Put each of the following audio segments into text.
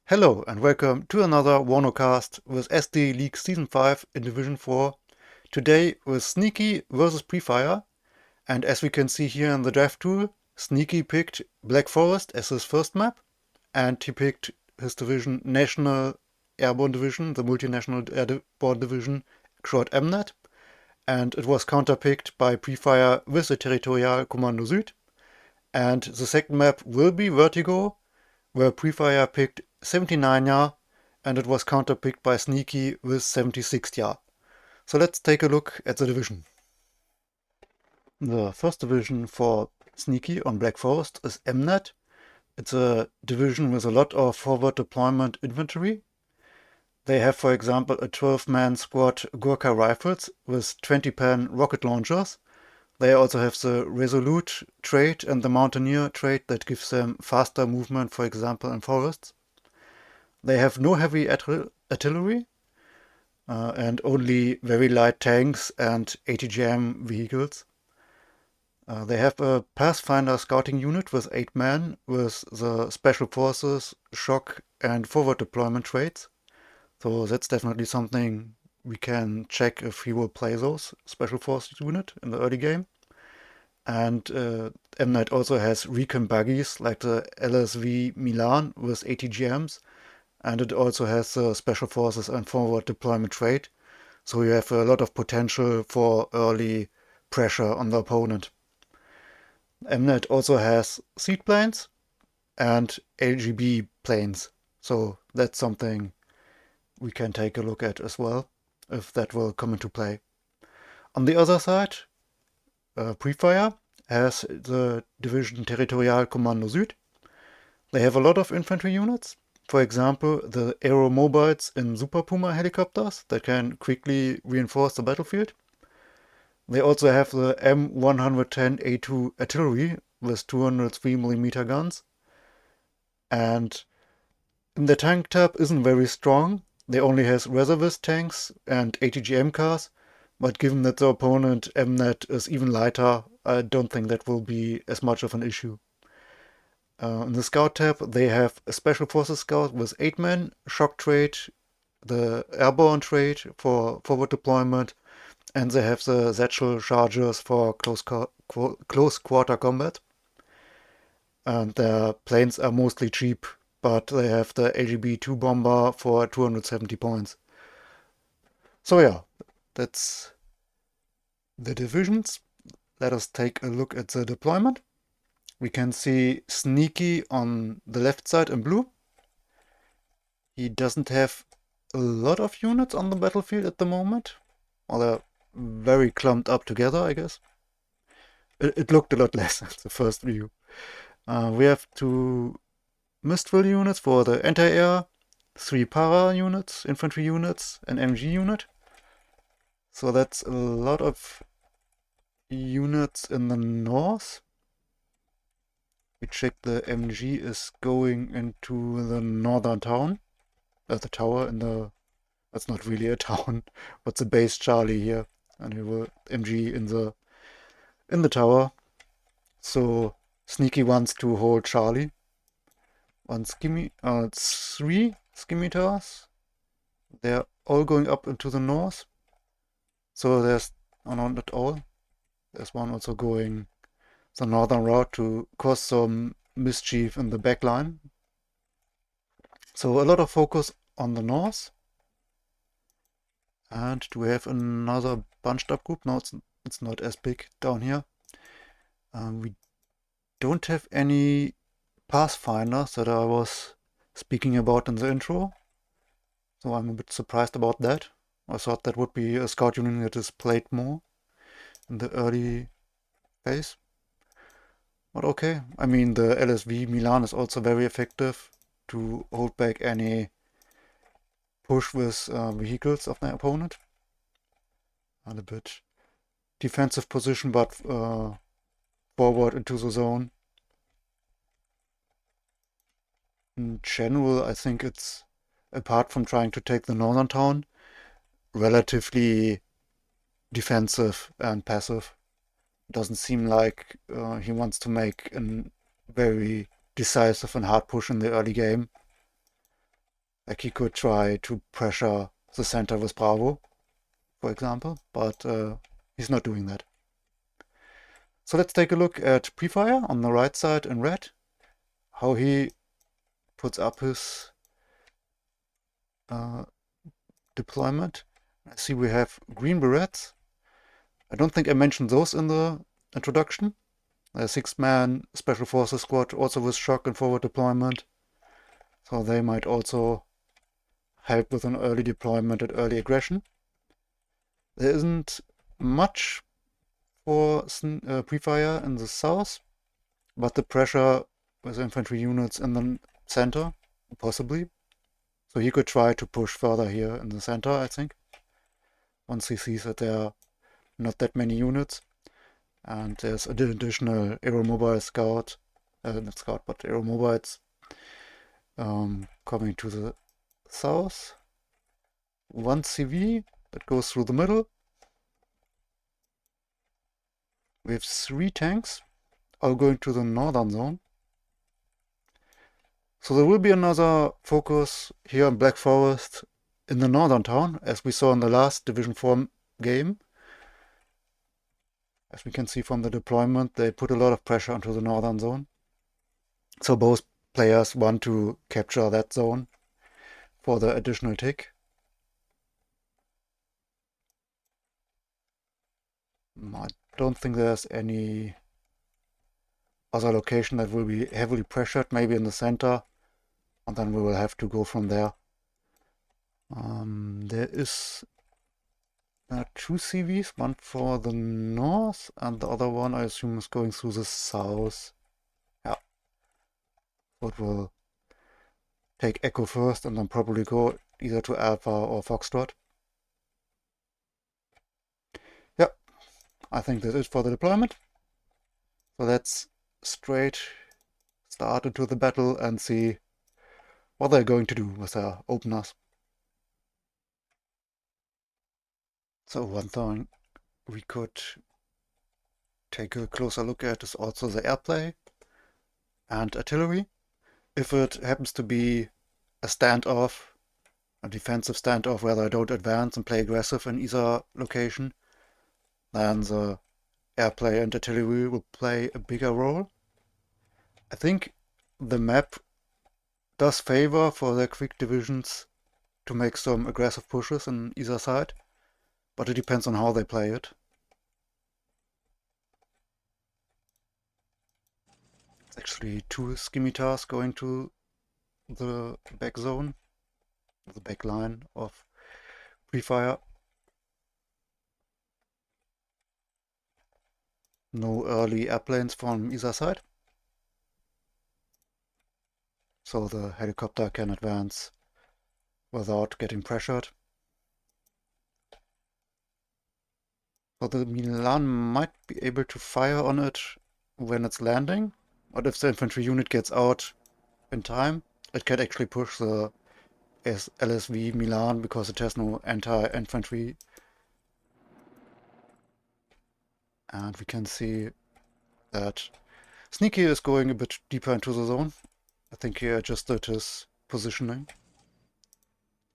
Hello and welcome to another Warno cast with SD League Season 5 in Division 4. Today with Sneaky versus Prefire, and as we can see here in the draft tool, Sneaky picked Black Forest as his first map, and he picked his division National Airborne Division, the Multinational Airborne Division, short MNAD, and it was counterpicked by Prefire with the Territorialkommando Süd, and the second map will be Vertigo, where Prefire picked 79 YA, and it was counterpicked by Sneaky with 76 YA. So let's take a look at the division. The first division for Sneaky on Black Forest is MNAD. It's a division with a lot of forward deployment infantry. They have, for example, a 12-man squad Gurkha rifles with 20-pan rocket launchers. They also have the Resolute trait and the Mountaineer trait that gives them faster movement, for example, in forests. They have no heavy artillery and only very light tanks and ATGM vehicles. They have a Pathfinder scouting unit with 8 men with the Special Forces, Shock and Forward Deployment traits. So that's definitely something we can check if he will play those Special Forces unit in the early game. And MNAD also has recon buggies like the LSV Milan with ATGMs, and it also has the Special Forces and Forward Deployment trait, so you have a lot of potential for early pressure on the opponent. MNAD also has seaplanes and LGB planes, so that's something we can take a look at as well, if that will come into play. On the other side, Prefire has the division Territorialkommando Süd. They have a lot of infantry units. For example, the aeromobiles in Super Puma helicopters that can quickly reinforce the battlefield. They also have the M110A2 artillery with 203mm guns. And the tank tab isn't very strong. They only has reservist tanks and ATGM cars, but given that the opponent MNAD is even lighter, I don't think that will be as much of an issue. In the scout tab, they have a Special Forces scout with 8 men, shock trait, the airborne trait for forward deployment, and they have the Satchel chargers for close quarter combat. And their planes are mostly cheap, but they have the LGB-2 bomber for 270 points. So yeah, that's the divisions. Let us take a look at the deployment. We can see Sneaky on the left side in blue. He doesn't have a lot of units on the battlefield at the moment. Well, they're very clumped up together, I guess. It looked a lot less at the first view. We have 2 Mistral units for the anti-air, 3 para units, infantry units, an MG unit. So that's a lot of units in the north. We check the MG is going into the northern town. The tower in the... That's not really a town, but the base Charlie here. And we will MG in the tower. So Sneaky wants to hold Charlie. 3 scimitars. They're all going up into the north. So there's... Oh no, not all. There's one also going the northern route to cause some mischief in the back line. So a lot of focus on the north. And do we have another bunched up group? No, it's not as big down here. We don't have any Pathfinders that I was speaking about in the intro. So I'm a bit surprised about that. I thought that would be a scout unit that is played more in the early phase. But okay, I mean the LSV Milan is also very effective to hold back any push with vehicles of the opponent. And a bit defensive position, but forward into the zone. In general, I think it's, apart from trying to take the northern town, relatively defensive and passive. Doesn't seem like he wants to make a very decisive and hard push in the early game. Like he could try to pressure the center with Bravo, for example, but he's not doing that. So let's take a look at Prefire on the right side in red, how he puts up his deployment. I see we have green berets. I don't think I mentioned those in the introduction. A 6-man special forces squad also with shock and forward deployment. So they might also help with an early deployment and early aggression. There isn't much for Prefire in the south, but the pressure with infantry units in the center, possibly. So he could try to push further here in the center, I think, once he sees that there are not that many units. And there's an additional aeromobile scout, not scout, but aeromobiles coming to the south. 1 CV that goes through the middle. We have 3 tanks, all going to the northern zone. So there will be another focus here on Black Forest in the northern town, as we saw in the last Division 4 game. As we can see from the deployment, they put a lot of pressure onto the northern zone. So both players want to capture that zone for the additional tick. I don't think there's any other location that will be heavily pressured, maybe in the center, and then we will have to go from there. There is 2 CVs, one for the north and the other one I assume is going through the south. Yeah. So it will take Echo first and then probably go either to Alpha or Foxtrot. Yeah, I think this is for the deployment. So let's straight start into the battle and see what they're going to do with their openers. So one thing we could take a closer look at is also the airplay and artillery. If it happens to be a standoff, a defensive standoff where they don't advance and play aggressive in either location, then the airplay and artillery will play a bigger role. I think the map does favor for the quick divisions to make some aggressive pushes on either side, but it depends on how they play it. It's actually 2 scimitars going to the back zone, the back line of Prefire. No early airplanes from either side, so the helicopter can advance without getting pressured. So the Milan might be able to fire on it when it's landing, but if the infantry unit gets out in time, it can actually push the LSV Milan because it has no anti-infantry. And we can see that Sneaky is going a bit deeper into the zone. I think he adjusted his positioning.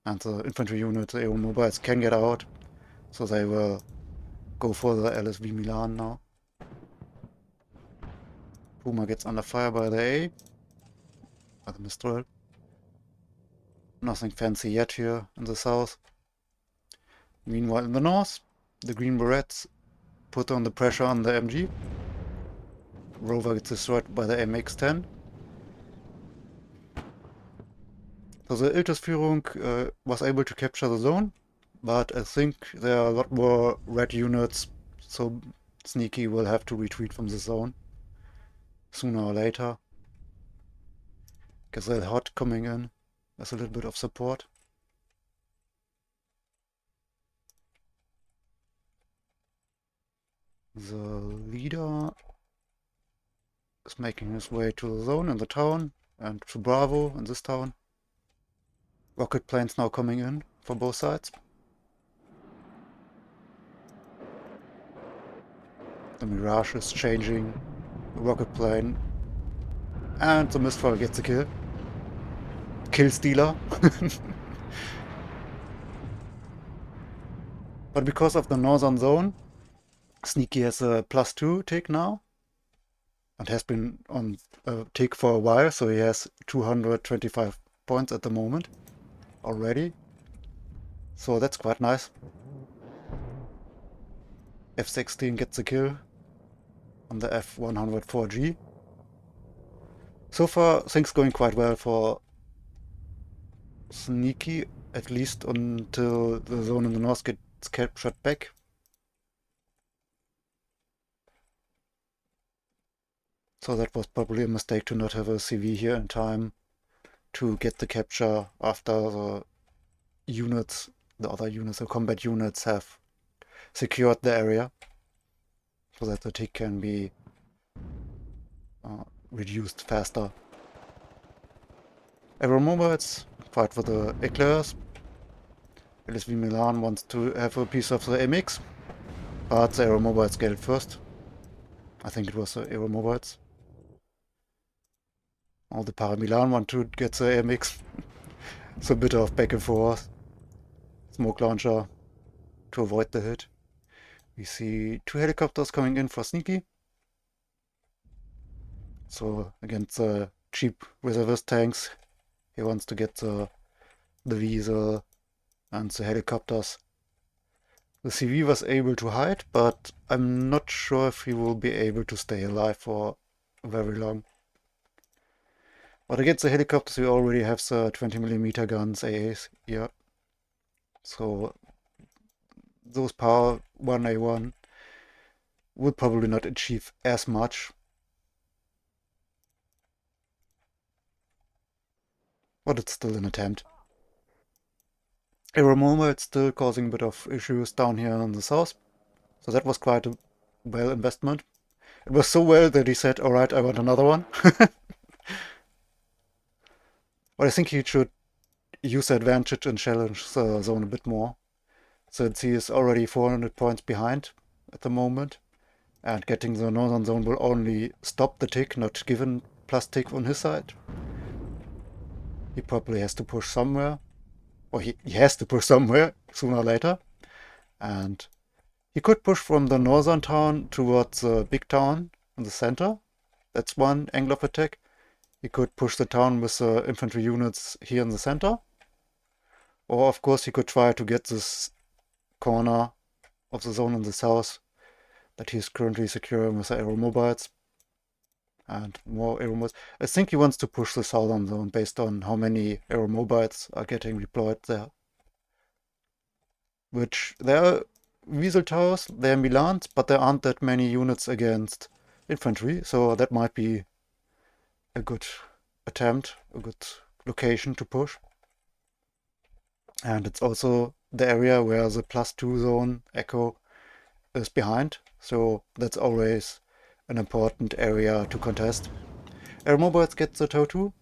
And the infantry unit, the aeromobiles, can get out, so they will go for the LSV Milan now. Puma gets under fire by the A, by the Mistral. Nothing fancy yet here in the south. Meanwhile in the north, the Green Berets put on the pressure on the MG. Rover gets destroyed by the MX-10. So the Iltis-Führung was able to capture the zone, but I think there are a lot more red units, so Sneaky will have to retreat from the zone sooner or later. Gazelle Hot coming in as a little bit of support. The leader is making his way to the zone in the town and to Bravo in this town. Rocket planes now coming in for both sides. The Mirage is changing the rocket plane and the Mistral gets the kill. kill stealer. But because of the northern zone, Sneaky has a +2 tick now. And has been on a tick for a while, so he has 225 points at the moment already. So that's quite nice. F16 gets a kill on the F104G. So far, things going quite well for Sneaky, at least until the zone in the north gets captured back. So that was probably a mistake to not have a CV here in time to get the capture after the units, the other units, the combat units have secured the area, so that the tick can be reduced faster. Aeromobiles fight for the Eclairs. LSV Milan wants to have a piece of the MX, but the Aeromobiles get it first. I think it was the Aeromobiles. All the Para Milan want to get the MX. So a bit of back and forth. Smoke launcher to avoid the hit. We see 2 helicopters coming in for Sneaky. So against the cheap reservist tanks, he wants to get the Weasel and the helicopters. The CV was able to hide, but I'm not sure if he will be able to stay alive for very long. But against the helicopters we already have the 20mm guns, AAs here. So those power 1A1 will probably not achieve as much. But it's still an attempt. Aeromoma, it's still causing a bit of issues down here in the south. So that was quite a well investment. It was so well that he said, alright, I want another one. But I think he should use the advantage and challenge the zone a bit more, since he is already 400 points behind at the moment. And getting the northern zone will only stop the tick, not give a plus tick on his side. He probably has to push somewhere. Or he has to push somewhere sooner or later. And he could push from the northern town towards the big town in the center. That's one angle of attack. He could push the town with the infantry units here in the center. Or of course he could try to get this corner of the zone in the south that he's currently securing with the aeromobiles. And more aeromobiles. I think he wants to push the southern zone based on how many aeromobiles are getting deployed there. Which, there are Weasel towers, there are Milans, but there aren't that many units against infantry, so that might be a good attempt, a good location to push. And it's also the area where the +2 zone Echo is behind, so that's always an important area to contest. Aeromobiles get the TOW2.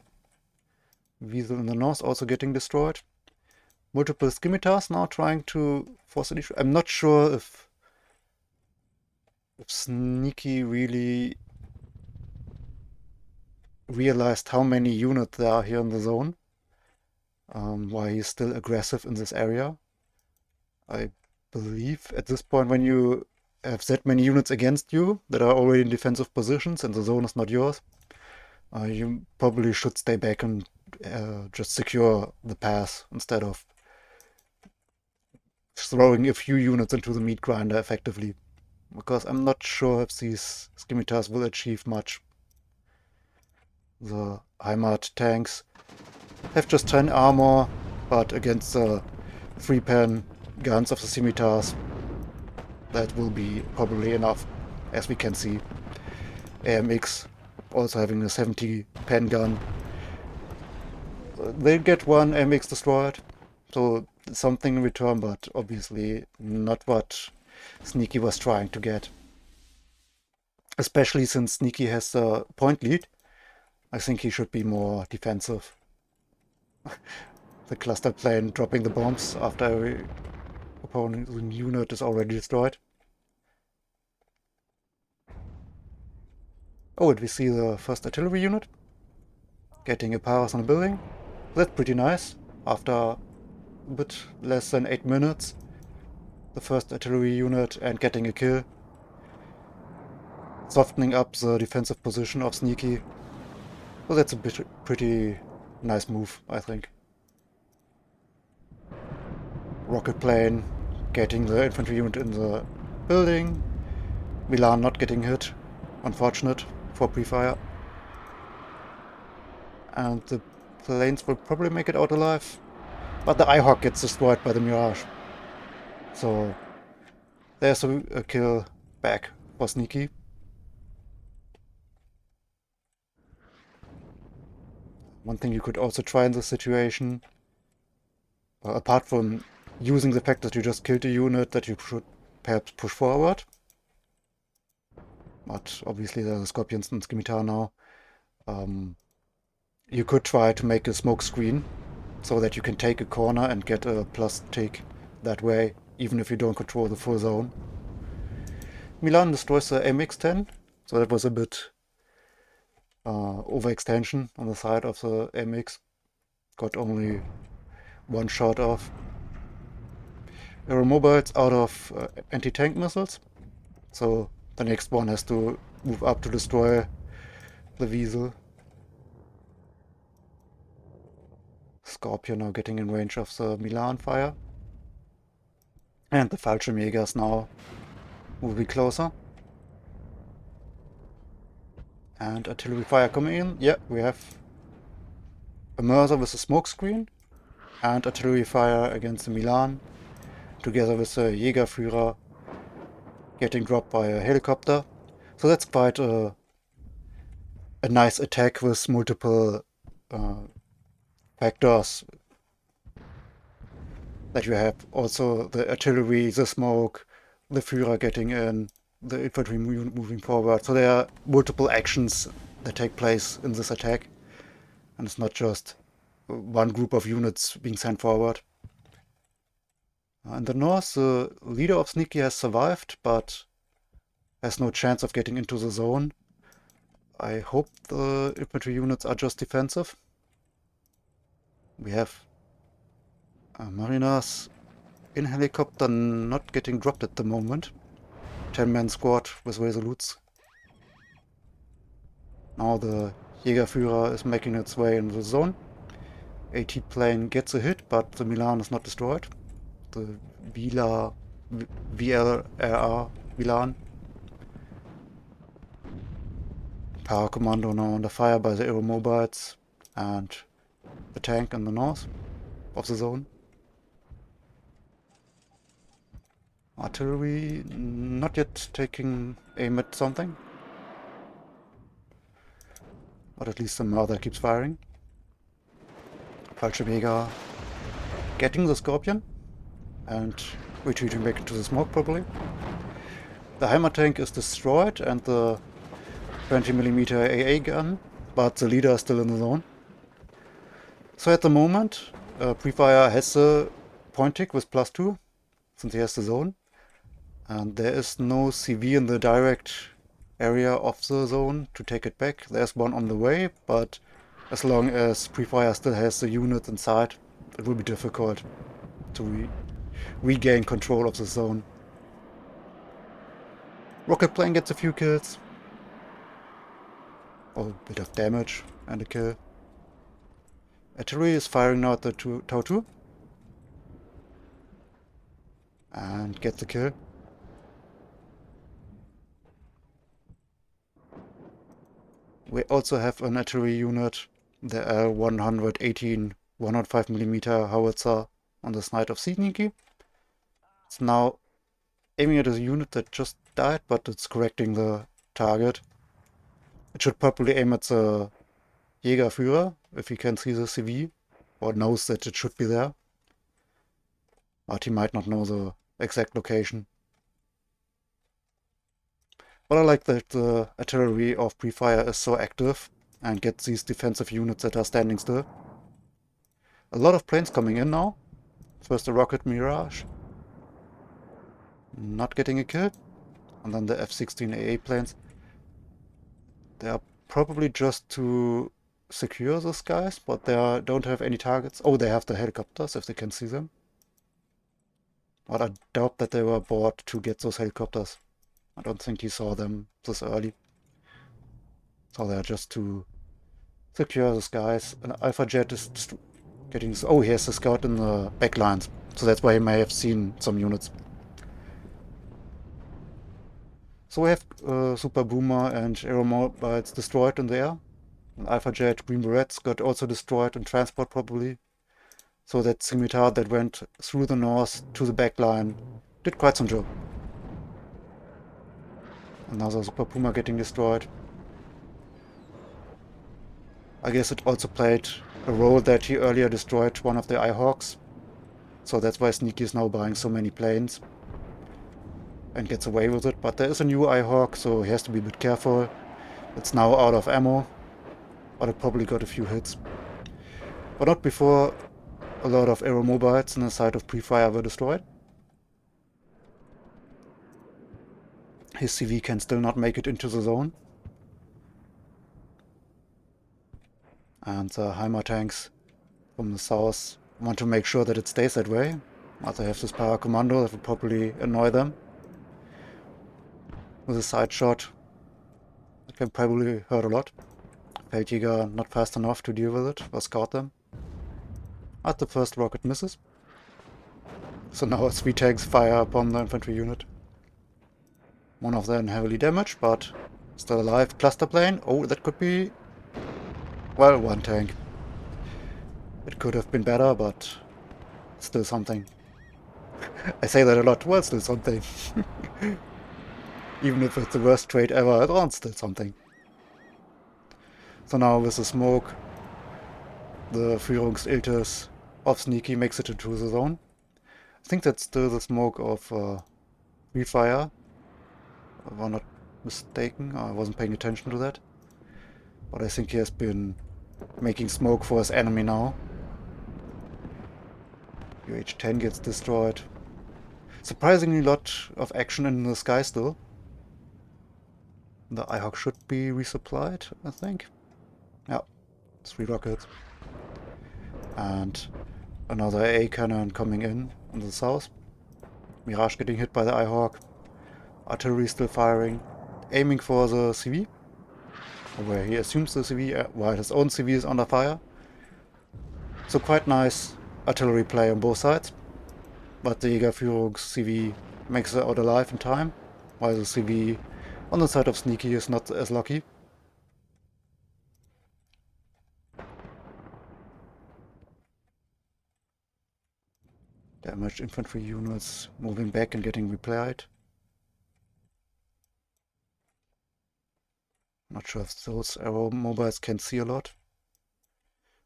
Weasel in the north also getting destroyed. Multiple scimitars now trying to force an issue. I'm not sure if Sneaky really realized how many units there are here in the zone. Why he's still aggressive in this area. I believe at this point, when you have that many units against you that are already in defensive positions and the zone is not yours, you probably should stay back and just secure the pass instead of throwing a few units into the meat grinder effectively. Because I'm not sure if these scimitars will achieve much. The Heimat tanks have just 10 armor, but against the 3-pen guns of the scimitars, that will be probably enough, as we can see. AMX also having a 70-pen gun. They get one AMX destroyed, so something in return, but obviously not what Sneaky was trying to get. Especially since Sneaky has the point lead, I think he should be more defensive. The cluster plane dropping the bombs after every opponent unit is already destroyed. Oh, and we see the first artillery unit getting a powers on a building. That's pretty nice. After a bit less than 8 minutes, the first artillery unit and getting a kill, softening up the defensive position of Sneaky. So that's a pretty nice move, I think. Rocket plane getting the infantry unit in the building. Milan not getting hit. Unfortunate for Prefire. And the planes will probably make it out alive. But the Ihawk gets destroyed by the Mirage. So there's a kill back for Sneaky. One thing you could also try in this situation, apart from using the fact that you just killed a unit, that you should perhaps push forward. But obviously there's a Scorpions and Scimitar now. You could try to make a smoke screen so that you can take a corner and get a plus tick that way, even if you don't control the full zone. Milan destroys the MX-10, so that was a bit overextension on the side of the MX. Got only one shot off. Aeromobiles out of anti-tank missiles, so the next one has to move up to destroy the Wiesel. Scorpion now getting in range of the Milan fire. And the Fallschirmjägers now moving closer. And artillery fire coming in. Yeah, we have a Mörser with a smoke screen. And artillery fire against the Milan. Together with the Jägerführer getting dropped by a helicopter. So that's quite a nice attack with multiple factors that you have. Also the artillery, the smoke, the Führer getting in, the infantry moving forward. So there are multiple actions that take place in this attack. And it's not just one group of units being sent forward. In the north, the leader of Sneaky has survived, but has no chance of getting into the zone. I hope the infantry units are just defensive. We have mariners in helicopter not getting dropped at the moment. 10-man squad with Resolutes. Now the Jägerführer is making its way in the zone. AT plane gets a hit, but the Milan is not destroyed. The VLRR Milan. Commando now under fire by the aeromobiles and the tank in the north of the zone. Artillery not yet taking aim at something. But at least the Mörser keeps firing. Fallschirmjäger getting the Scorpion and retreating back into the smoke probably. The Heimer tank is destroyed and the 20mm AA gun, but the leader is still in the zone. So at the moment, Prefire has the point tick with +2, since he has the zone. And there is no CV in the direct area of the zone to take it back. There's one on the way, but as long as Prefire still has the units inside, it will be difficult to regain control of the zone. Rocket plane gets a few kills. Or a bit of damage and a kill. Artillery is firing now at the Tau 2. And gets the kill. We also have an artillery unit, the L118 105mm howitzer on the side of Sneaky. It's now aiming at a unit that just died, but it's correcting the target. It should probably aim at the Jägerführer, if he can see the CV, or knows that it should be there. But he might not know the exact location. But I like that the artillery of Prefire is so active and gets these defensive units that are standing still. A lot of planes coming in now. First the rocket Mirage. Not getting a kill. And then the F-16 AA planes. They are probably just to secure those guys, but they don't have any targets. Oh, they have the helicopters, if they can see them. But I doubt that they were bought to get those helicopters. I don't think he saw them this early. So they're just to secure those guys. An Alpha Jet is getting... Oh, he has the scout in the backlines. So that's why he may have seen some units. So we have Super Boomer and Aeromobiles destroyed in the air. An Alpha Jet, Green Berets got also destroyed in transport probably. So that scimitar that went through the north to the backline did quite some job. Another Super Puma getting destroyed. I guess it also played a role that he earlier destroyed one of the Eyehawks. So that's why Sneaky is now buying so many planes. And gets away with it. But there is a new Eyehawk, so he has to be a bit careful. It's now out of ammo. But it probably got a few hits. But not before a lot of aeromobiles in the side of Prefire were destroyed. His CV can still not make it into the zone. And the Heimer tanks from the south want to make sure that it stays that way. But they have this power commando that will probably annoy them. With a side shot, it can probably hurt a lot. Vertigo not fast enough to deal with it or scout them. But the first rocket misses. So now 3 tanks fire upon the infantry unit. One of them heavily damaged, but still alive. Cluster plane. Oh, that could be... Well, 1 tank. It could have been better, but still something. I say that a lot. Well, still something. Even if it's the worst trade ever, it's still something. So now with the smoke, the Führungsiltis of Sneaky makes it into the zone. I think that's still the smoke of Prefire. If I'm not mistaken, I wasn't paying attention to that. But I think he has been making smoke for his enemy now. UH-10 gets destroyed. Surprisingly lot of action in the sky still. The Eyehawk should be resupplied, I think. Yeah, 3 rockets. And another AA cannon coming in the south. Mirage getting hit by the Eyehawk. Artillery still firing. Aiming for the CV. Where he assumes the CV, while his own CV is under fire. So quite nice artillery play on both sides. But the Jägerführungs CV makes it out alive in time. While the CV on the side of Sneaky is not as lucky. Damaged infantry units moving back and getting replied. Not sure if those aeromobiles can see a lot.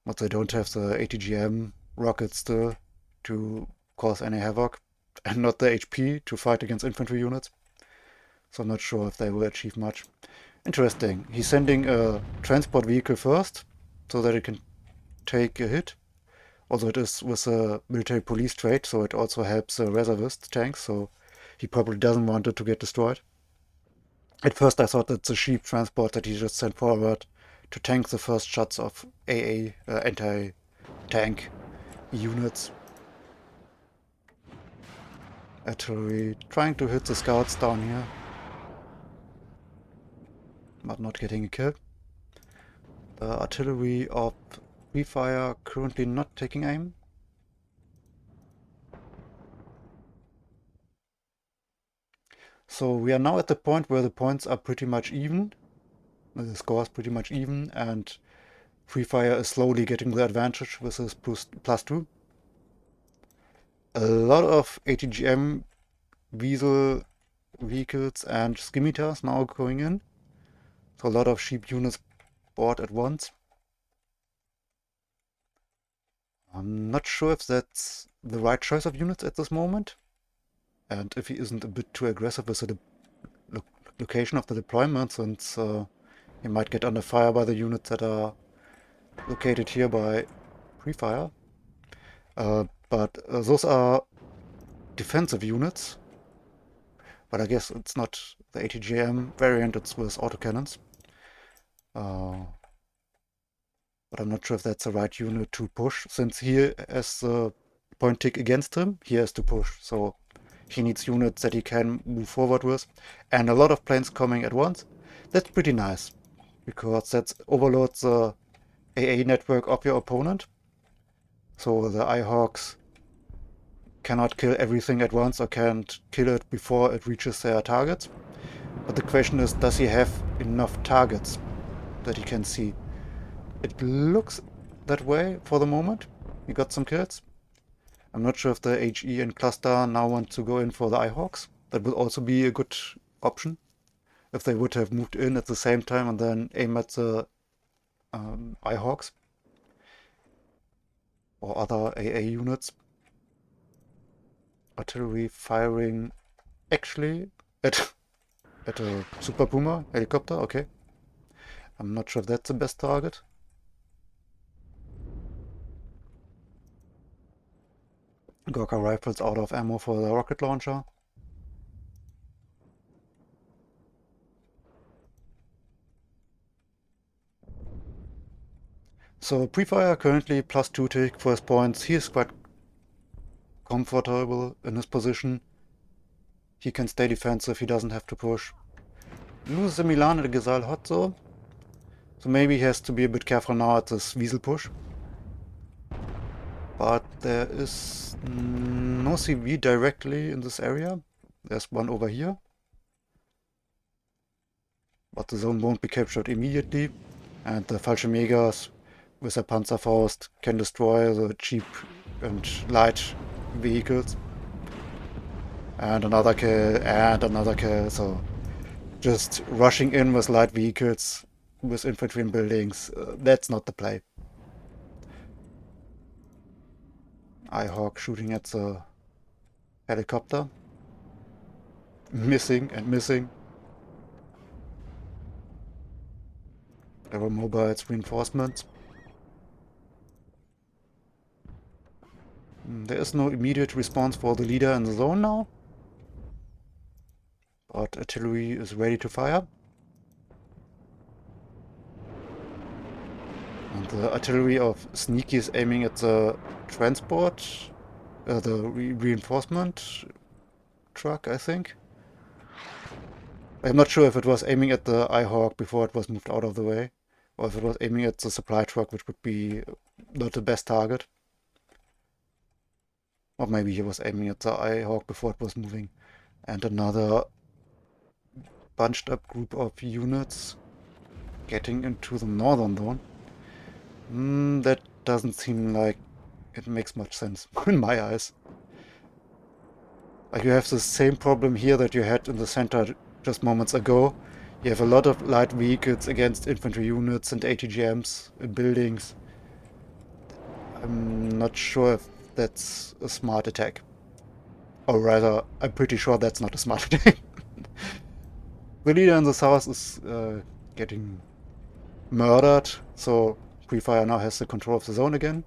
But they don't have the ATGM rockets still to cause any havoc. And not the HP to fight against infantry units. So I'm not sure if they will achieve much. Interesting. He's sending a transport vehicle first, so that it can take a hit. Also it is with a military police trait, so it also helps the reservist tanks, so he probably doesn't want it to get destroyed. At first I thought it's a sheep transport that he just sent forward to tank the first shots of AA, anti-tank units. Artillery trying to hit the scouts down here. But not getting a kill. The artillery of Prefire currently not taking aim. So we are now at the point where the points are pretty much even. The score is pretty much even, and Prefire is slowly getting the advantage with his +2. A lot of ATGM Weasel vehicles and scimitars now going in. So a lot of sheep units bought at once. I'm not sure if that's the right choice of units at this moment. And if he isn't a bit too aggressive with the location of the deployment, since he might get under fire by the units that are located here by Prefire. But those are defensive units. But I guess it's not the ATGM variant, it's with autocannons. But I'm not sure if that's the right unit to push, since he has the point tick against him, he has to push. So he needs units that he can move forward with. And a lot of planes coming at once. That's pretty nice, because that overloads the AA network of your opponent. So the Ihawks cannot kill everything at once, or can't kill it before it reaches their targets. But the question is, does he have enough targets that he can see? It looks that way for the moment. He got some kills. I'm not sure if the HE and cluster now want to go in for the Ihawks. That would also be a good option. If they would have moved in at the same time and then aim at the Ihawks or other AA units. Artillery firing actually at a Super Puma helicopter, okay. I'm not sure if that's the best target. Gorka rifles out of ammo for the rocket launcher. So Prefire currently +2 tick for his points. He is quite comfortable in his position. He can stay defensive, he doesn't have to push. Loses the Milan and the Gesal hot though. So maybe he has to be a bit careful now at this Wiesel push. But there is no CV directly in this area. There's one over here. But the zone won't be captured immediately. And the Fallschirmjägers with their Panzerfaust can destroy the cheap and light vehicles. And another kill, so just rushing in with light vehicles, with infantry and buildings, that's not the play. Ihawk shooting at the helicopter. Missing and missing. Aeromobiles reinforcements. There is no immediate response for the leader in the zone now. But artillery is ready to fire. And the artillery of Sneaky is aiming at the transport, the reinforcement truck, I think. I'm not sure if it was aiming at the Ihawk before it was moved out of the way, or if it was aiming at the supply truck, which would be not the best target. Or maybe he was aiming at the Ihawk before it was moving. And another bunched up group of units getting into the northern zone. That doesn't seem like it makes much sense in my eyes. Like, you have the same problem here that you had in the center just moments ago. You have a lot of light vehicles against infantry units and ATGMs in buildings. I'm not sure if that's a smart attack. Or rather, I'm pretty sure that's not a smart attack. The leader in the south is getting murdered, so Prefire now has the control of the zone again.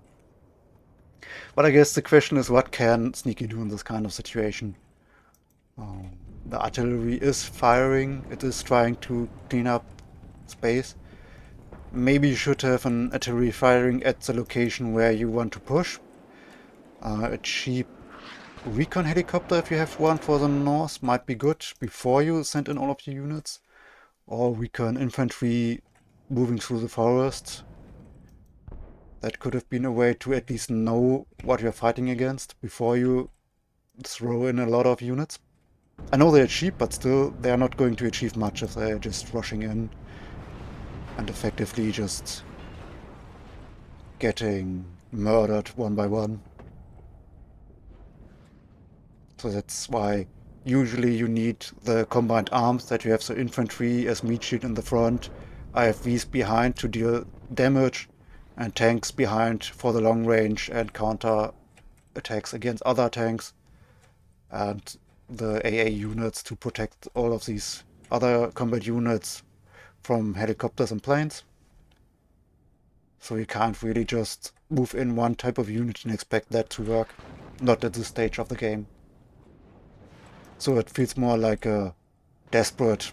But I guess the question is, what can Sneaky do in this kind of situation? The artillery is firing, it is trying to clean up space. Maybe you should have an artillery firing at the location where you want to push. A cheap recon helicopter, if you have one for the north, might be good before you send in all of your units. Or recon infantry moving through the forest. That could have been a way to at least know what you're fighting against before you throw in a lot of units. I know they're cheap, but still, they're not going to achieve much if they're just rushing in and effectively just getting murdered one by one. So that's why usually you need the combined arms, that you have the infantry as meat shield in the front, IFVs behind to deal damage, and tanks behind for the long range and counter attacks against other tanks, and the AA units to protect all of these other combat units from helicopters and planes. So you can't really just move in one type of unit and expect that to work. Not at this stage of the game. So it feels more like a desperate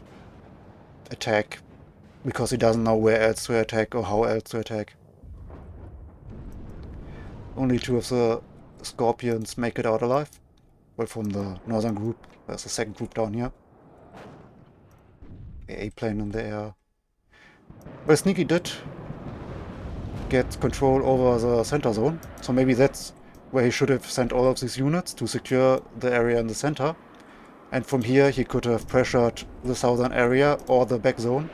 attack, because he doesn't know where else to attack or how else to attack. Only 2 of the Scorpions make it out alive. Well, from the northern group. There's a second group down here. A plane in the air. Well, Sneaky did get control over the center zone, so maybe that's where he should have sent all of these units to secure the area in the center. And from here he could have pressured the southern area or the back zone.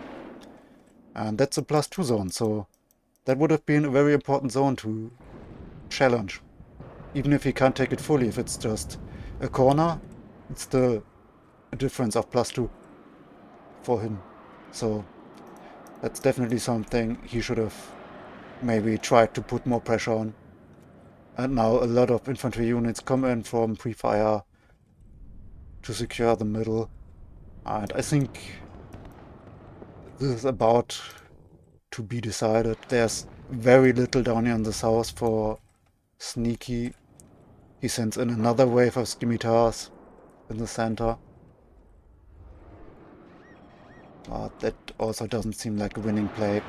And that's a +2 zone, so that would have been a very important zone to challenge. Even if he can't take it fully, if it's just a corner, it's still a difference of +2 for him. So that's definitely something he should have maybe tried to put more pressure on. And now a lot of infantry units come in from Prefire to secure the middle. And I think this is about to be decided. There's very little down here in the south for Sneaky. He sends in another wave of scimitars in the center. That also doesn't seem like a winning play.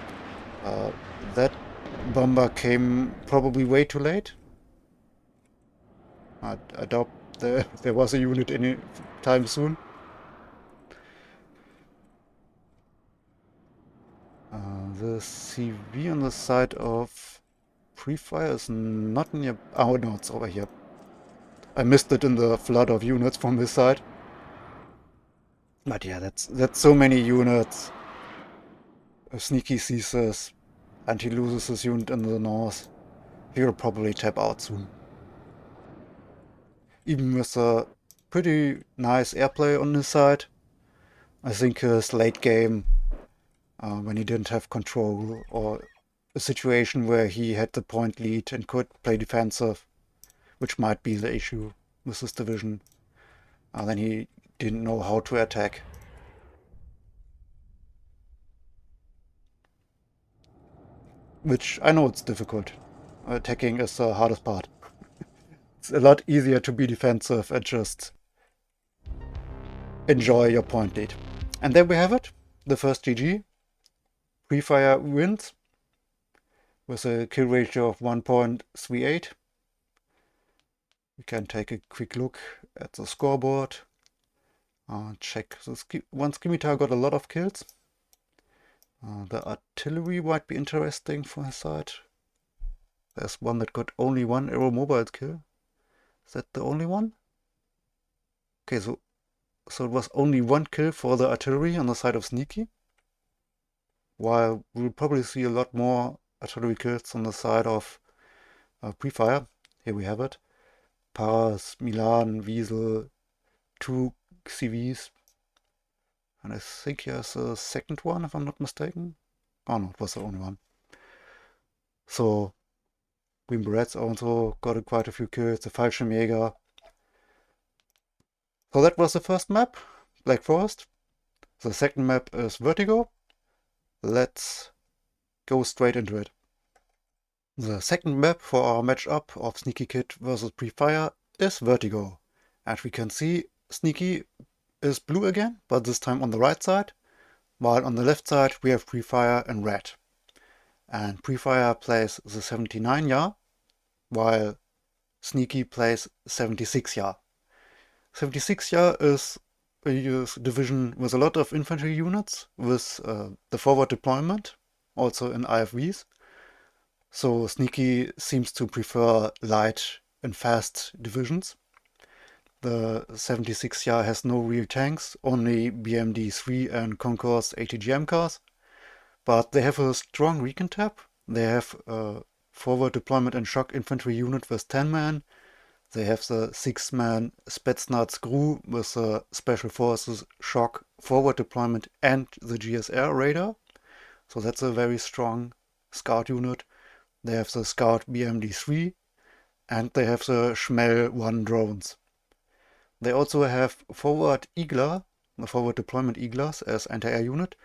That bomber came probably way too late. I doubt there was a unit any time soon. The CV on the side of Prefire is not near... Oh no, it's over here. I missed it in the flood of units from this side. But yeah, that's so many units. If Sneaky sees this and he loses his unit in the north, he'll probably tap out soon. Even with a pretty nice airplay on his side, I think his late game, when he didn't have control, or a situation where he had the point lead and could play defensive, which might be the issue with this division, then he didn't know how to attack. Which I know it's difficult. Attacking is the hardest part. It's a lot easier to be defensive and just enjoy your point lead. And there we have it. The first GG. Prefire wins with a kill ratio of 1.38. We can take a quick look at the scoreboard. Check. One scimitar got a lot of kills. The artillery might be interesting for his side. There's one that got only one aeromobile kill. Is that the only one? Okay, so it was only one kill for the artillery on the side of Sneaky. While we'll probably see a lot more artillery kills on the side of Prefire. Here we have it. Paras, Milan, Wiesel, 2 CVs. And I think here's a second one, if I'm not mistaken. Oh no, it was the only one. So, Green Berets also got quite a few kills, the Fallschirmjäger. So that was the first map, Black Forest. The second map is Vertigo. Let's go straight into it. The second map for our matchup of Sneaky Kid versus Prefire is Vertigo. And we can see Sneaky is blue again, but this time on the right side, while on the left side we have Prefire in red. And Prefire plays the 79 yard, while Sneaky plays 76 yard. 76 yard is a division with a lot of infantry units, with the forward deployment, also in IFVs. So Sneaky seems to prefer light and fast divisions. The 76 yard has no real tanks, only BMD-3 and Concourse ATGM cars. But they have a strong recon tab. They have a forward deployment and shock infantry unit with 10 men. They have the 6-man Spetsnaz GRU with the Special Forces shock forward deployment and the GSR radar. So that's a very strong scout unit. They have the Scout BMD-3 and they have the Schmel-1 drones. They also have forward Igla, the forward deployment Iglas as anti-air unit,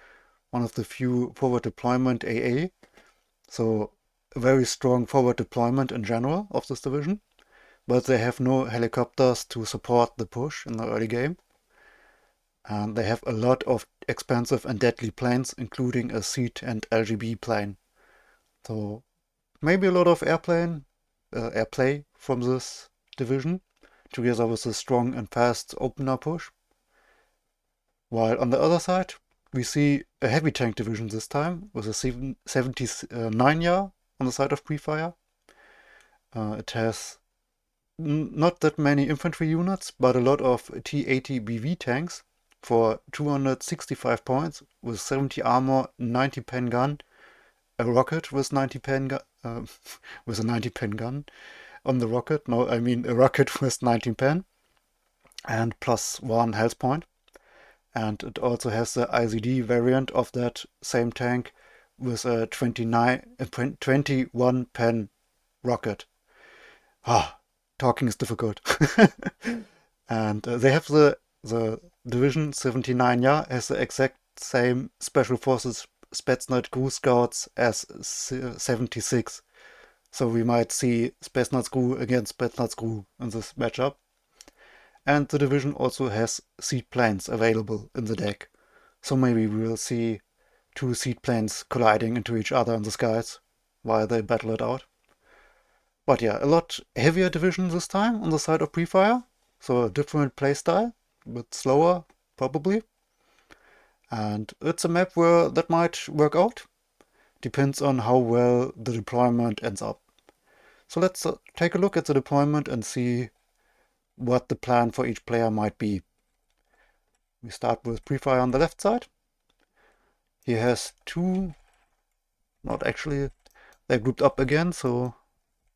one of the few forward deployment AA. So a very strong forward deployment in general of this division. But they have no helicopters to support the push in the early game. And they have a lot of expensive and deadly planes, including a SEAD and LGB plane. So maybe a lot of airplane, airplay from this division, together with a strong and fast opener push. While on the other side, we see a heavy tank division this time, with a 79 yard on the side of Prefire. It has not that many infantry units, but a lot of T-80 BV tanks for 265 points, with 70 armor, 90 pen gun, a rocket with 90 pen gun, with a 90 pen gun on the rocket. No, I mean a rocket with 19 pen and plus 1 health point. And it also has the IZD variant of that same tank with a 21 pen rocket. Talking is difficult. And they have the division 79 has the exact same Special Forces Spetsnaz GRU scouts as 76. So we might see Spetsnaz GRU against Spetsnaz GRU in this matchup. And the division also has seaplanes available in the deck. So maybe we will see two seaplanes colliding into each other in the skies while they battle it out. But yeah, a lot heavier division this time on the side of Prefire. So a different playstyle, a bit slower probably. And it's a map where that might work out. Depends on how well the deployment ends up. So let's take a look at the deployment and see what the plan for each player might be. We start with Prefire on the left side. He has two, not actually, they're grouped up again, so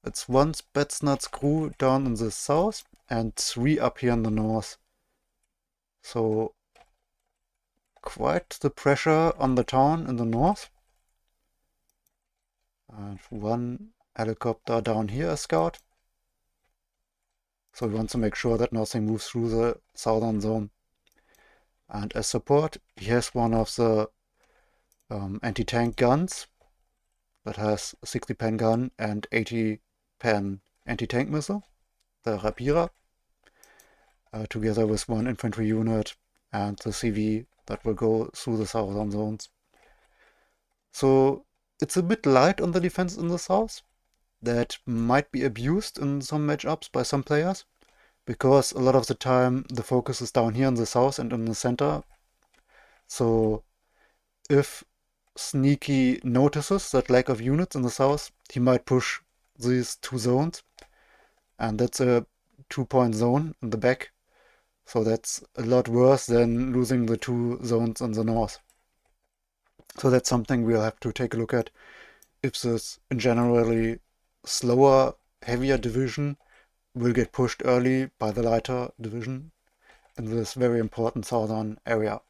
it's one Spetsnaz GRU down in the south and 3 up here in the north. So quite the pressure on the town in the north. And one helicopter down here, a scout. So we want to make sure that nothing moves through the southern zone. And as support, he has one of the anti-tank guns that has a 60 pen gun and 80 pen anti-tank missile, the Rapira, together with one infantry unit and the CV that will go through the southern zones. So it's a bit light on the defense in the south. That might be abused in some matchups by some players, because a lot of the time the focus is down here in the south and in the center. So if Sneaky notices that lack of units in the south, he might push these two zones, and that's a 2-point zone in the back. So that's a lot worse than losing the 2 zones in the north. So that's something we'll have to take a look at, if this generally slower, heavier division will get pushed early by the lighter division in this very important southern area.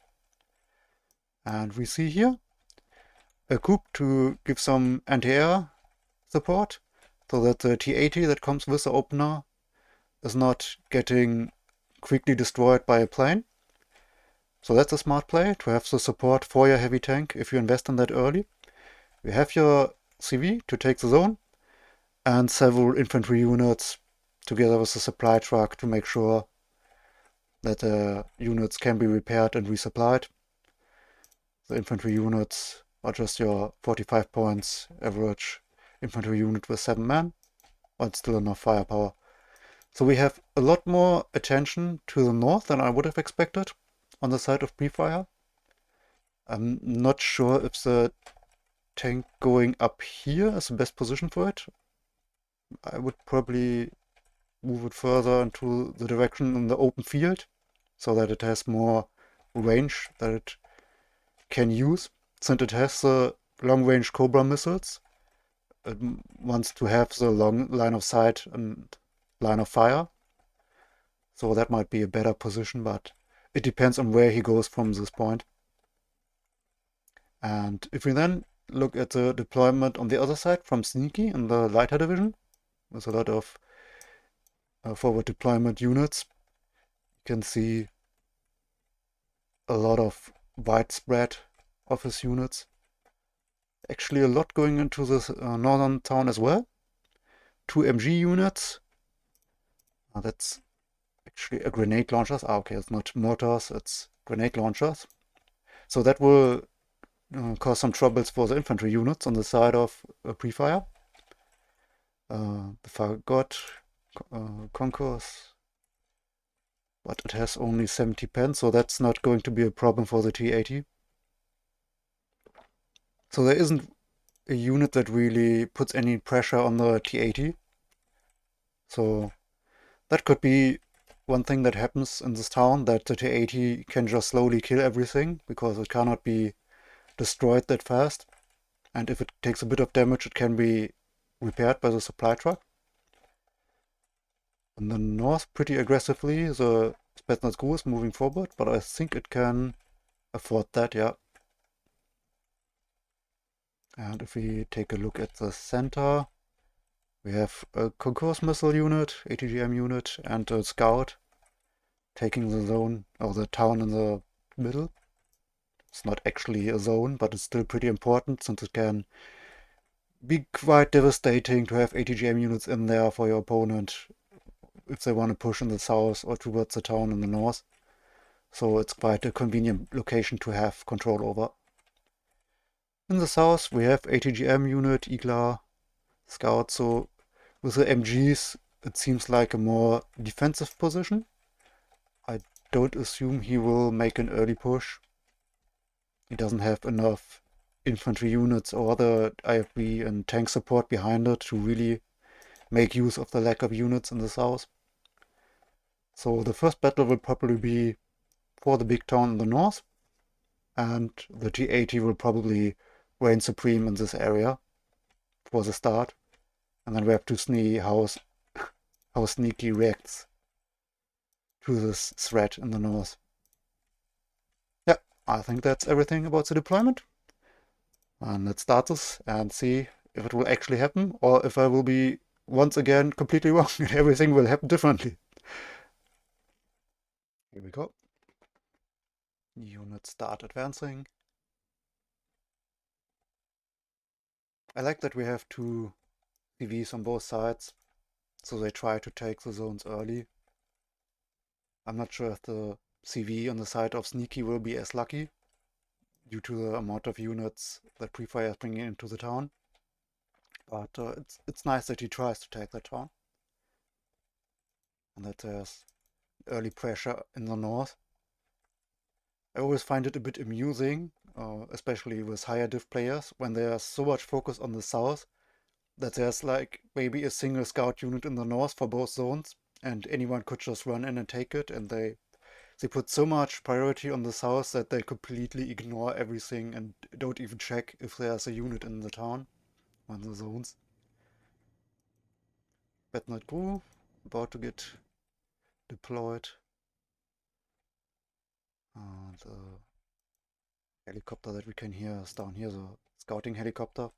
And we see here a coup to give some anti-air support, so that the T-80 that comes with the opener is not getting quickly destroyed by a plane. So that's a smart play, to have the support for your heavy tank if you invest in that early. You have your CV to take the zone, and several infantry units together with the supply truck to make sure that the units can be repaired and resupplied. The infantry units are just your 45 points average infantry unit with 7 men, but still enough firepower. So we have a lot more attention to the north than I would have expected on the side of Prefire. I'm not sure if the tank going up here is the best position for it. I would probably move it further into the direction in the open field, so that it has more range that it can use. Since it has the long-range Cobra missiles, it wants to have the long line of sight and line of fire. So that might be a better position, but it depends on where he goes from this point. And if we then look at the deployment on the other side from Sneaky in the lighter division, with a lot of forward deployment units, you can see a lot of widespread of his units. Actually a lot going into this northern town as well. 2 MG units. That's actually a grenade launchers. Okay, it's not mortars, it's grenade launchers. So that will cause some troubles for the infantry units on the side of Prefire. the Fagot concourse, but it has only 70 pens, so that's not going to be a problem for the T80. So there isn't a unit that really puts any pressure on the T80. So that could be one thing that happens in this town, that the T80 can just slowly kill everything because it cannot be destroyed that fast. And if it takes a bit of damage, it can be repaired by the supply truck. In the north, pretty aggressively, the Spetsnaz Gru is moving forward, but I think it can afford that, yeah. And if we take a look at the center, we have a concourse missile unit, ATGM unit, and a scout taking the zone, or the town in the middle. It's not actually a zone, but it's still pretty important since it can be quite devastating to have ATGM units in there for your opponent if they want to push in the south or towards the town in the north. So it's quite a convenient location to have control over. In the south we have ATGM unit, Igla, Scout, so with the MGs it seems like a more defensive position. I don't assume he will make an early push. He doesn't have enough infantry units or other IFB and tank support behind it to really make use of the lack of units in the south. So the first battle will probably be for the big town in the north, and the T80 will probably reign supreme in this area for the start, and then we have to see how Sneaky reacts to this threat in the north. Yeah, I think that's everything about the deployment. And let's start this and see if it will actually happen, or if I will be once again completely wrong and everything will happen differently. Here we go. Units start advancing. I like that we have two CVs on both sides, so they try to take the zones early. I'm not sure if the CV on the side of Sneaky will be as lucky, due to the amount of units that Prefire is bringing into the town. But it's nice that he tries to take that town. And that there's early pressure in the north. I always find it a bit amusing, especially with higher div players, when there's so much focus on the south, that there's like maybe a single scout unit in the north for both zones, and anyone could just run in and take it, and they put so much priority on the south that they completely ignore everything and don't even check if there's a unit in the town or in the zones. MNAD Gru about to get deployed. The helicopter that we can hear is down here, the scouting helicopter.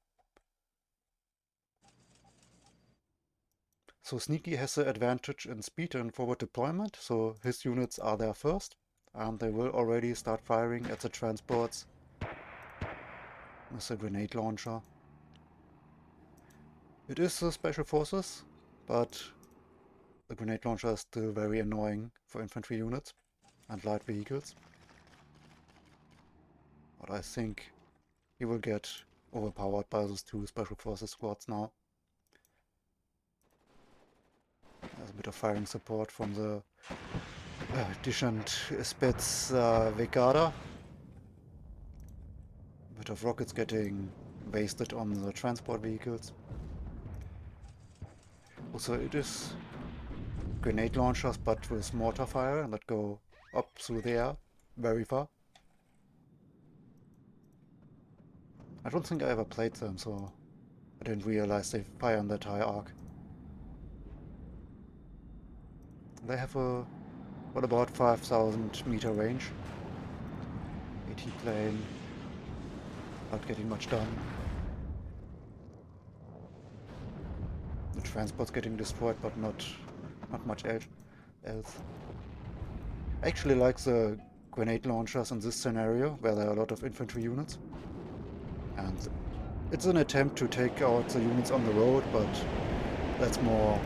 So Sneaky has the advantage in speed and forward deployment, so his units are there first, and they will already start firing at the transports with the grenade launcher. It is the special forces, but the grenade launcher is still very annoying for infantry units and light vehicles. But I think he will get overpowered by those two special forces squads now. There's a bit of firing support from the Dishant Spets Vegada. A bit of rockets getting wasted on the transport vehicles. Also, it is grenade launchers, but with mortar fire that go up through the air very far. I don't think I ever played them, so I didn't realize they fire on that high arc. They have a, what, about 5,000 meter range. AT plane, not getting much done. The transport's getting destroyed, but not much else. I actually like the grenade launchers in this scenario, where there are a lot of infantry units. And it's an attempt to take out the units on the road, but that's more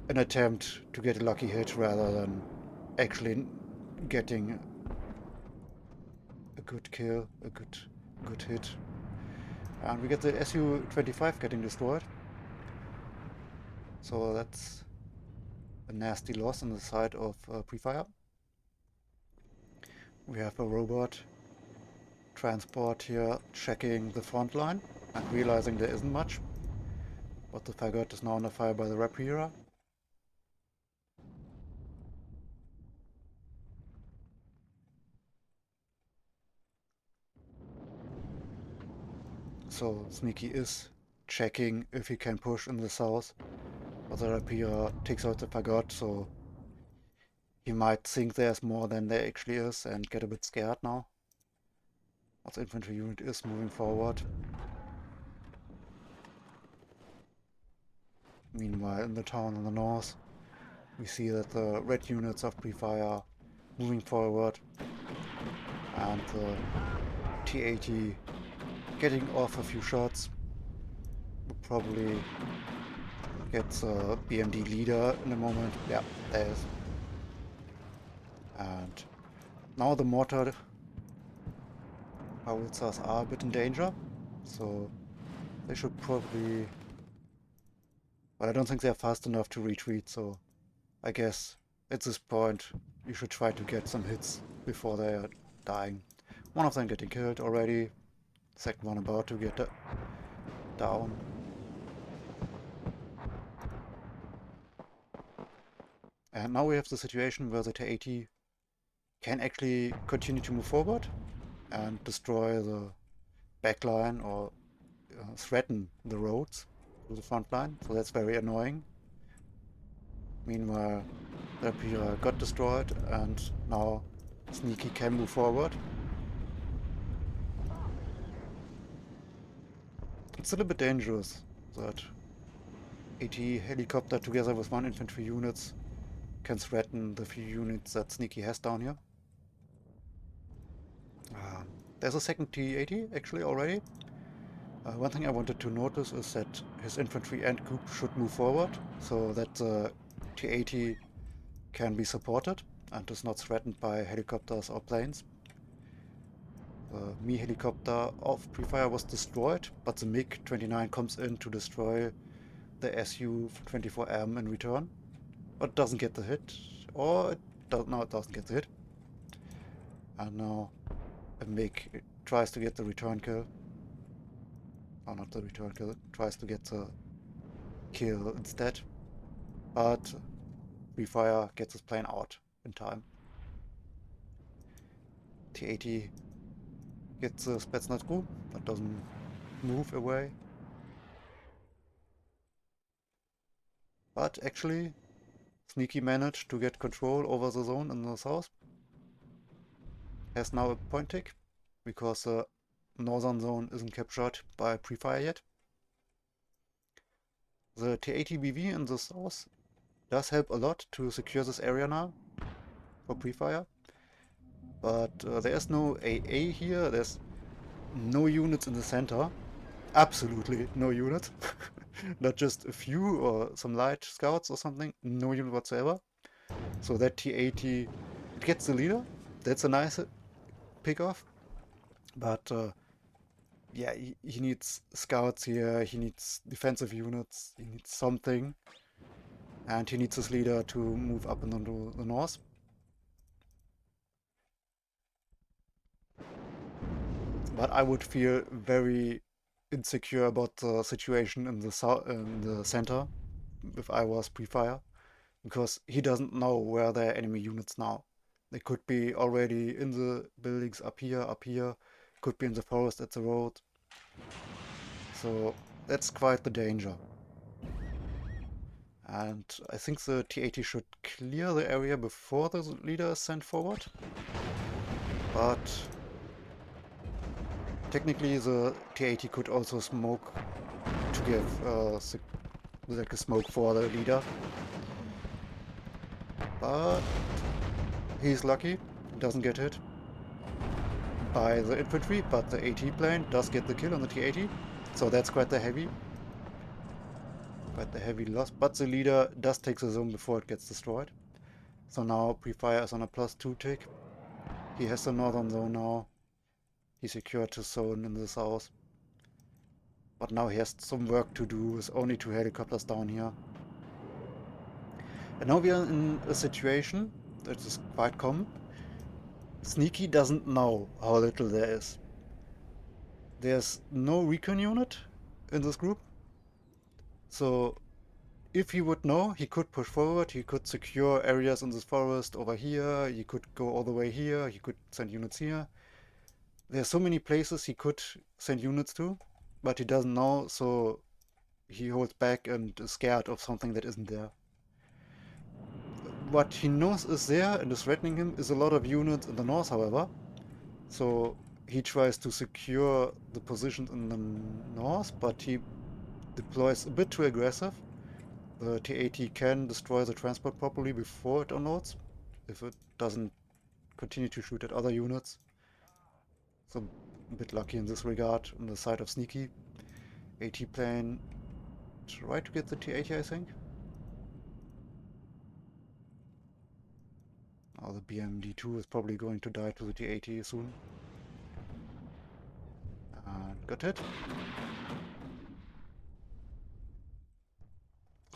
an attempt to get a lucky hit rather than actually getting a good kill, a good hit. And we get the Su-25 getting destroyed. So that's a nasty loss on the side of Prefire. We have a robot transport here checking the front line and realizing there isn't much. But the Fagot is now under fire by the Rapira. So Sneaky is checking if he can push in the south. But the Rapira takes out the Fagot, so he might think there's more than there actually is and get a bit scared now. But the infantry unit is moving forward. Meanwhile, in the town in the north, we see that the red units of Prefire are moving forward, and the T-80 getting off a few shots. We'll probably get the BMD leader in a moment. Yeah, there is. And now the mortar howitzers are a bit in danger, so they should probably... But I don't think they're fast enough to retreat, so I guess at this point you should try to get some hits before they are dying. One of them getting killed already, second one about to get down. And now we have the situation where the T-80 can actually continue to move forward and destroy the backline or threaten the roads to the front line, so that's very annoying. Meanwhile, the Rapira got destroyed and now Sneaky can move forward. It's a little bit dangerous that AT helicopter together with one infantry units can threaten the few units that Sneaky has down here. There's a second T-80 actually already. One thing I wanted to notice is that his infantry and group should move forward so that the T-80 can be supported and is not threatened by helicopters or planes. The Me helicopter of Prefire was destroyed, but the MiG-29 comes in to destroy the Su-24M in return. But it doesn't get the hit, or it doesn't get the hit. And now a MiG tries to get the return kill. Oh, not the return kill, tries to get the kill instead. But Prefire gets his plane out in time. T-80 gets the Spetsnaz group, that doesn't move away. But actually, Sneaky managed to get control over the zone in the south. Has now a point tick, because the northern zone isn't captured by Prefire yet. The T-80BV in the south does help a lot to secure this area now for Prefire. But there's no AA here, there's no units in the center. Absolutely no units. Not just a few or some light scouts or something, no unit whatsoever. So that T-80 gets the leader. That's a nice pick-off. But yeah, he needs scouts here, he needs defensive units, he needs something. And he needs his leader to move up into the north. But I would feel very insecure about the situation in the center if I was Prefire, because he doesn't know where there are enemy units now. They could be already in the buildings up here, could be in the forest at the road. So that's quite the danger. And I think the T-80 should clear the area before the leader is sent forward. But technically the T-80 could also smoke to give like a smoke for the leader. But he's lucky, doesn't get hit by the infantry, but the AT plane does get the kill on the T-80. So that's quite the heavy loss. But the leader does take the zone before it gets destroyed. So now Prefire is on a +2 tick. He has the northern zone now. He secured his zone in the south. But now he has some work to do with only 2 helicopters down here. And now we are in a situation that is quite common. Sneaky doesn't know how little there is. There's no recon unit in this group, so if he would know, he could push forward, he could secure areas in this forest over here, he could go all the way here, he could send units here. There's so many places he could send units to, but he doesn't know, so he holds back and is scared of something that isn't there. What he knows is there and is threatening him is a lot of units in the north, however. So he tries to secure the positions in the north, but he deploys a bit too aggressive. The T-80 can destroy the transport properly before it unloads, if it doesn't continue to shoot at other units. So a bit lucky in this regard on the side of Sneaky. AT plane tried to get the T-80, I think. Oh, the BMD-2 is probably going to die to the T-80 soon. Got hit.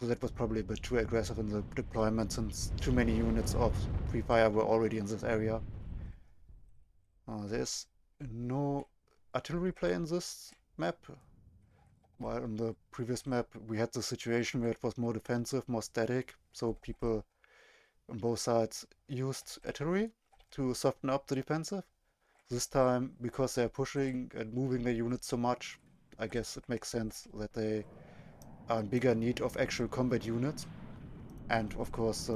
So that was probably a bit too aggressive in the deployment, since too many units of Prefire were already in this area. There's no artillery play in this map, while in the previous map we had the situation where it was more defensive, more static, so people on both sides used artillery to soften up the defensive. This time, because they're pushing and moving their units so much, I guess it makes sense that they are in bigger need of actual combat units. And of course,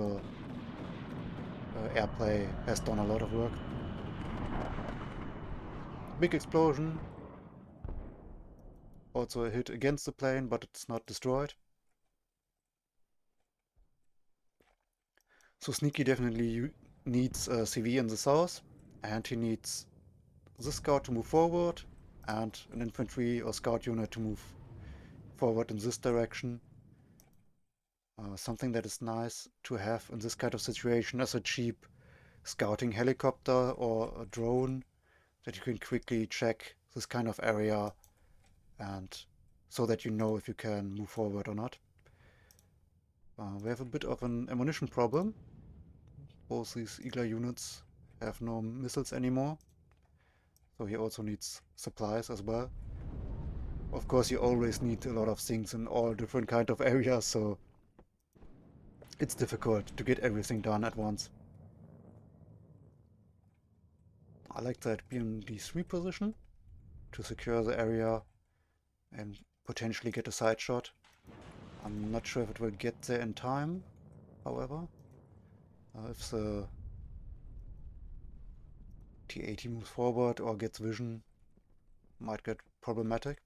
airplay has done a lot of work. Big explosion. Also a hit against the plane, but it's not destroyed. So Sneaky definitely needs a CV in the south, and he needs the scout to move forward, and an infantry or scout unit to move forward in this direction. Something that is nice to have in this kind of situation is a cheap scouting helicopter or a drone that you can quickly check this kind of area, and so that you know if you can move forward or not. We have a bit of an ammunition problem. Both these Eagler units have no missiles anymore, so he also needs supplies as well. Of course, you always need a lot of things in all different kind of areas, so it's difficult to get everything done at once. I like that BMD-3 position to secure the area and potentially get a side shot. I'm not sure if it will get there in time, however. If the T-80 moves forward or gets vision, might get problematic.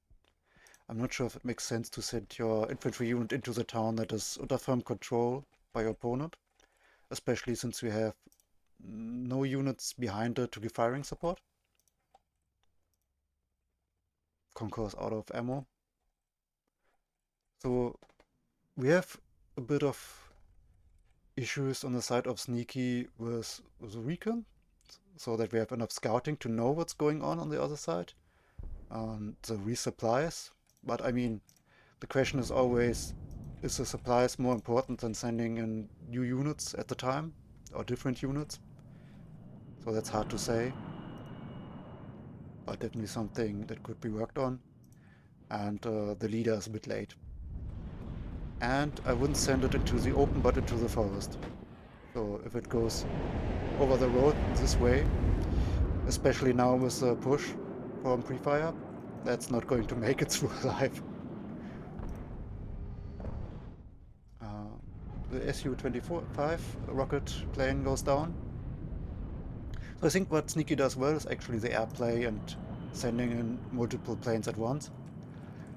I'm not sure if it makes sense to send your infantry unit into the town that is under firm control by your opponent, especially since we have no units behind it to give firing support. Concourse out of ammo. So we have a bit of issues on the side of Sneaky with the recon, so that we have enough scouting to know what's going on the other side. The resupplies, but I mean, the question is always, is the supplies more important than sending in new units at the time, or different units? So that's hard to say, but definitely something that could be worked on. And the leader is a bit late. And I wouldn't send it into the open, but into the forest. So if it goes over the road this way, especially now with the push from Prefire, that's not going to make it through alive. The Su-25 rocket plane goes down. So I think what Sneaky does well is actually the airplay and sending in multiple planes at once.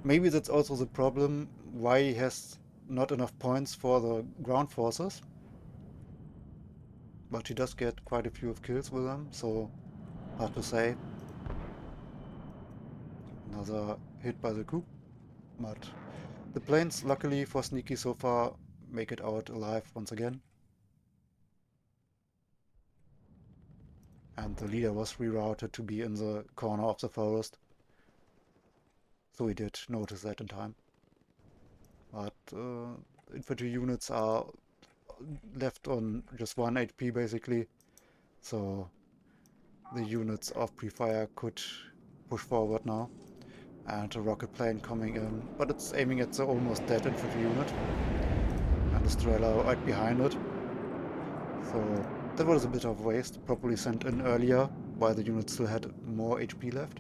Maybe that's also the problem why he has not enough points for the ground forces. But he does get quite a few of kills with them, so hard to say. Another hit by the coup. But the planes, luckily for Sneaky so far, make it out alive once again. And the leader was rerouted to be in the corner of the forest. So he did notice that in time. But infantry units are left on just 1 HP basically, so the units of Prefire could push forward now. And a rocket plane coming in, but it's aiming at the almost dead infantry unit, and the Strela right behind it. So that was a bit of waste, probably sent in earlier, while the unit still had more HP left.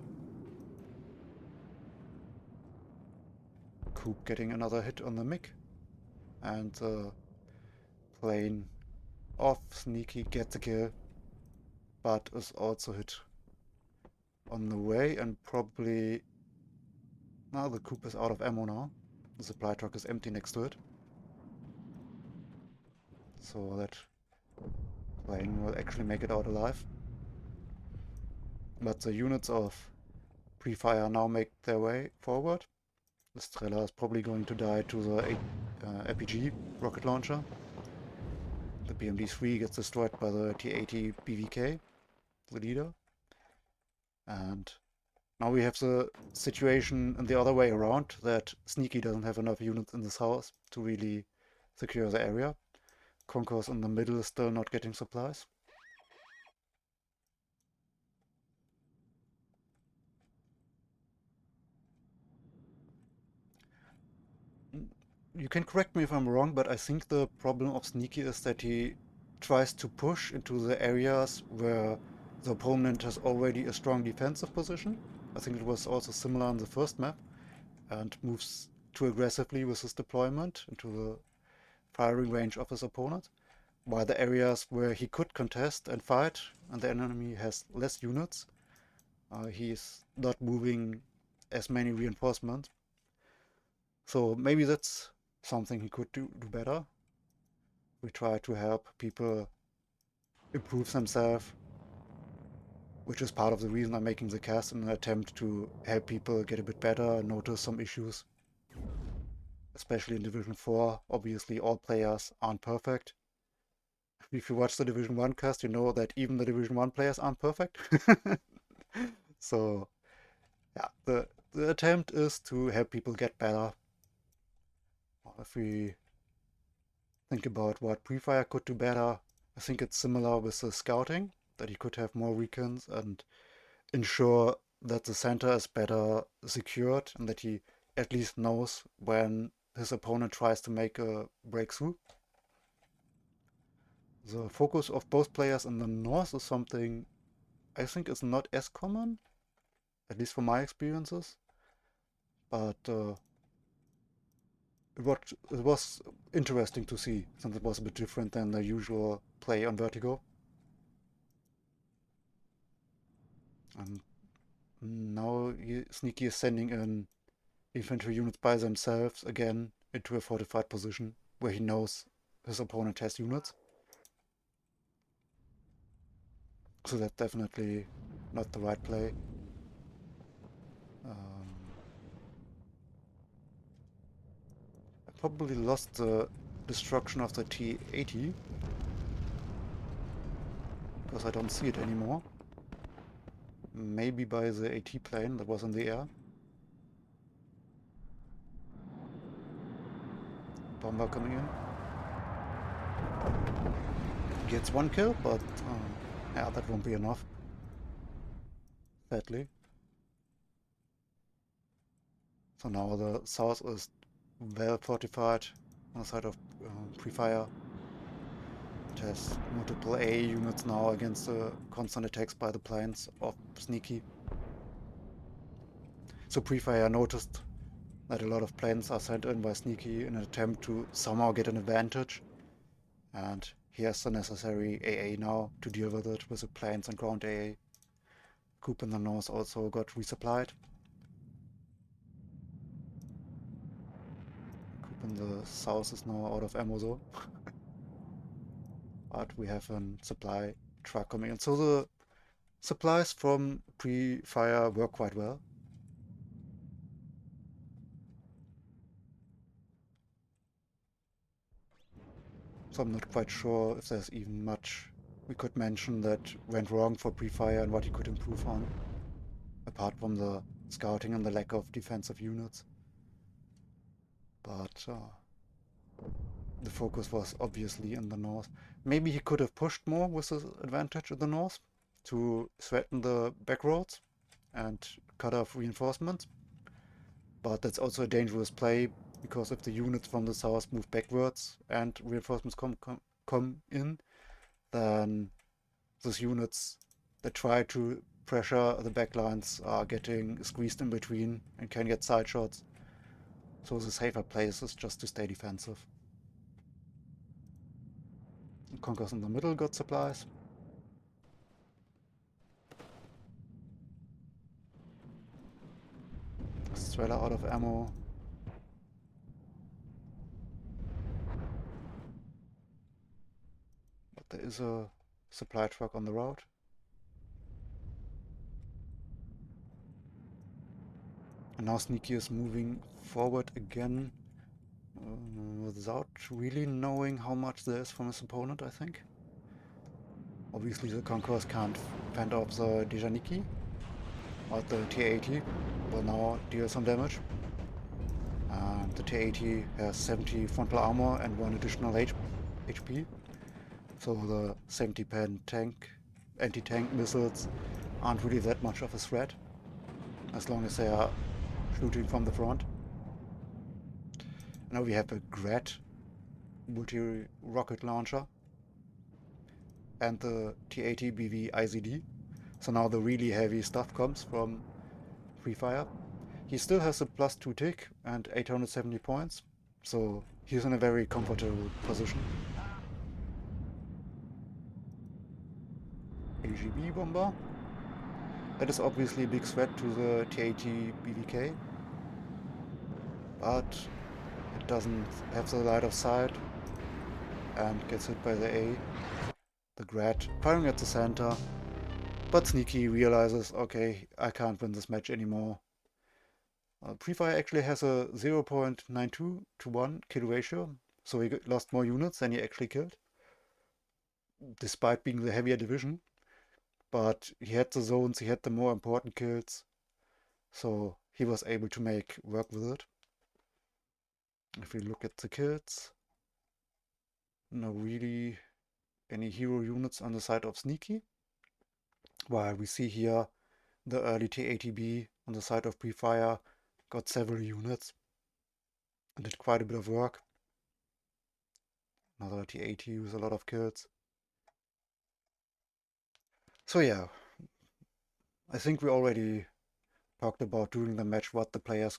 Coop getting another hit on the MiG, and the plane of Sneaky gets a kill, but is also hit on the way, and probably... Now the Coop is out of ammo now. The supply truck is empty next to it. So that plane will actually make it out alive. But the units of Prefire now make their way forward. The Strela is probably going to die to the RPG rocket launcher. The BMD-3 gets destroyed by the T-80 BVK, the leader. And now we have the situation in the other way around, that Sneaky doesn't have enough units in this house to really secure the area. Concourse in the middle is still not getting supplies. You can correct me if I'm wrong, but I think the problem of Sneaky is that he tries to push into the areas where the opponent has already a strong defensive position. I think it was also similar on the first map, and moves too aggressively with his deployment into the firing range of his opponent, while the areas where he could contest and fight and the enemy has less units, he's not moving as many reinforcements. So maybe that's something he could do better. We try to help people improve themselves, which is part of the reason I'm making the cast, in an attempt to help people get a bit better and notice some issues. Especially in Division 4, obviously all players aren't perfect. If you watch the Division 1 cast, you know that even the Division 1 players aren't perfect. So, yeah, the attempt is to help people get better. If we think about what Prefire could do better, I think it's similar with the scouting, that he could have more recons and ensure that the center is better secured, and that he at least knows when his opponent tries to make a breakthrough. The focus of both players in the north is something I think is not as common, at least from my experiences, but it was interesting to see, since it was a bit different than the usual play on Vertigo. And now Sneaky is sending in infantry units by themselves again into a fortified position where he knows his opponent has units. So that's definitely not the right play. I probably lost the destruction of the T-80 because I don't see it anymore. Maybe by the AT plane that was in the air. Bomber coming in. Gets one kill, but yeah, that won't be enough. Sadly. So now the south is well fortified on the side of Prefire. It has multiple A units now against the constant attacks by the planes of Sneaky. So Prefire noticed that a lot of planes are sent in by Sneaky in an attempt to somehow get an advantage. And he has the necessary AA now to deal with it, with the planes and ground AA. Coop in the north also got resupplied. Coop in the south is now out of ammo though. But we have a supply truck coming in. So the supplies from Prefire work quite well. So I'm not quite sure if there's even much we could mention that went wrong for Prefire and what he could improve on, apart from the scouting and the lack of defensive units. But the focus was obviously in the north. Maybe he could have pushed more with his advantage in the north to threaten the back roads and cut off reinforcements. But that's also a dangerous play, because if the units from the south move backwards and reinforcements come in, then those units that try to pressure the backlines are getting squeezed in between and can get side shots. So the safer place is just to stay defensive. Conquerors in the middle got supplies. Strela out of ammo. But there is a supply truck on the road. And now Sneaky is moving forward again without really knowing how much there is from his opponent, I think. Obviously the Conquerors can't fend off the Dejaniki, but the T-80 will now deal some damage. And the T-80 has 70 frontal armor and 1 additional HP. So the 70-pen anti-tank missiles aren't really that much of a threat, as long as they are shooting from the front. Now we have a GRAD multi-rocket launcher and the T-80 BV IZD. So now the really heavy stuff comes from Prefire. He still has a +2 tick and 870 points, so he's in a very comfortable position. AGB bomber. That is obviously a big threat to the T-80 BVK, but it doesn't have the light of sight and gets hit by the A. The GRAD firing at the center, but Sneaky realizes, okay, I can't win this match anymore. Prefire actually has a 0.92 to 1 kill ratio, so he lost more units than he actually killed, despite being the heavier division. But he had the zones, he had the more important kills, so he was able to make work with it. If we look at the kills, no really any hero units on the side of Sneaky, while we see here the early T-80B on the side of Prefire got several units and did quite a bit of work. Another T-80 with a lot of kills. So yeah, I think we already talked about during the match what the players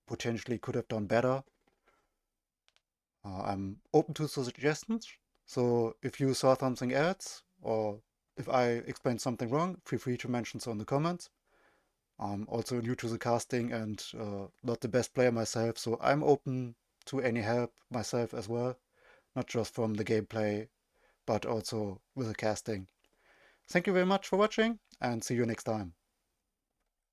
potentially could have done better. I'm open to suggestions, so if you saw something else, or if I explained something wrong, feel free to mention so in the comments. I'm also new to the casting and not the best player myself, so I'm open to any help myself as well, not just from the gameplay, but also with the casting. Thank you very much for watching, and see you next time.